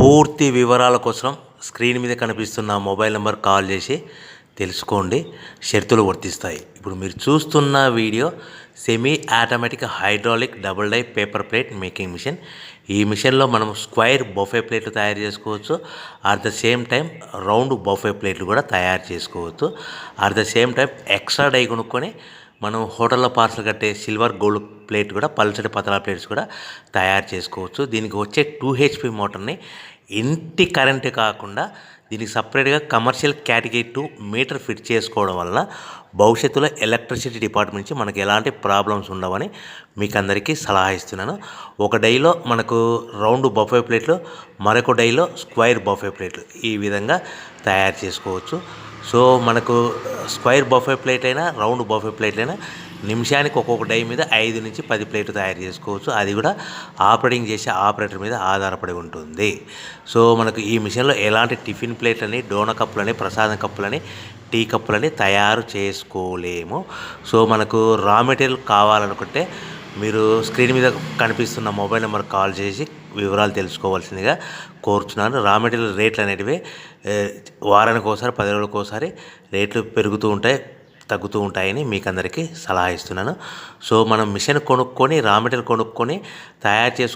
పూర్తి వివరాల కోసం స్క్రీన్ మీద కనిపిస్తున్న మొబైల్ నెంబర్ కాల్ చేసి తెలుసుకోండి. షరతులు వర్తిస్తాయి. ఇప్పుడు మీరు చూస్తున్న video semi automatic hydraulic double die paper plate making machine. ఈ మిషన్లో మనం స్క్వైర్ బఫే ప్లేట్లు తయారు చేసుకోవచ్చు. At the same time round buffet ప్లేట్లు కూడా తయారు చేసుకోవచ్చు. At the same time extra die కొనుక్కొని మనం హోటల్లో పార్సల్ కట్టే సిల్వర్ గోల్డ్ ప్లేట్ కూడా పల్చటి పతలా ప్లేట్స్ కూడా తయారు చేసుకోవచ్చు. దీనికి వచ్చే 2 HP మోటార్ని ఇంటి కరెంటు కాకుండా దీనికి సపరేట్గా కమర్షియల్ కేటగిరీ 2 మీటర్ ఫిట్ చేసుకోవడం వల్ల భవిష్యత్తులో ఎలక్ట్రిసిటీ డిపార్ట్మెంట్ నుంచి మనకి ఎలాంటి ప్రాబ్లమ్స్ ఉండవని మీకు అందరికీ సలహా ఇస్తున్నాను. ఒక డైలో మనకు రౌండ్ బఫే ప్లేట్లు, మరొక డైలో స్క్వైర్ బఫే ప్లేట్లు ఈ విధంగా తయారు చేసుకోవచ్చు. సో మనకు స్క్వైర్ బఫే ప్లేట్ అయినా రౌండ్ బఫే ప్లేట్ అయినా నిమిషానికి ఒక్కొక్క డై మీద 5 నుంచి 10 ప్లేట్లు తయారు చేసుకోవచ్చు. అది కూడా ఆపరేటింగ్ చేసే ఆపరేటర్ మీద ఆధారపడి ఉంటుంది. సో మనకు ఈ మిషన్లో ఎలాంటి టిఫిన్ ప్లేట్లని, డోనా కప్పులని, ప్రసాదం కప్పులని, టీ కప్పులని తయారు చేసుకోలేము. సో మనకు రా మెటీరియల్ కావాలనుకుంటే మీరు స్క్రీన్ మీద కనిపిస్తున్న మొబైల్ నెంబర్ కాల్ చేసి వివరాలు తెలుసుకోవాల్సిందిగా కోరుచున్నాను. రా మెటీరియల్ రేట్లు అనేటివి వారానికి ఒకసారి, 10 రోజులకు ఒకసారి రేట్లు పెరుగుతూ ఉంటాయి, తగ్గుతూ ఉంటాయని మీకు అందరికీ సలహా ఇస్తున్నాను. సో మనం మిషన్ కొనుక్కొని రా మెటీరియల్ కొనుక్కొని తయారు చేసుకుని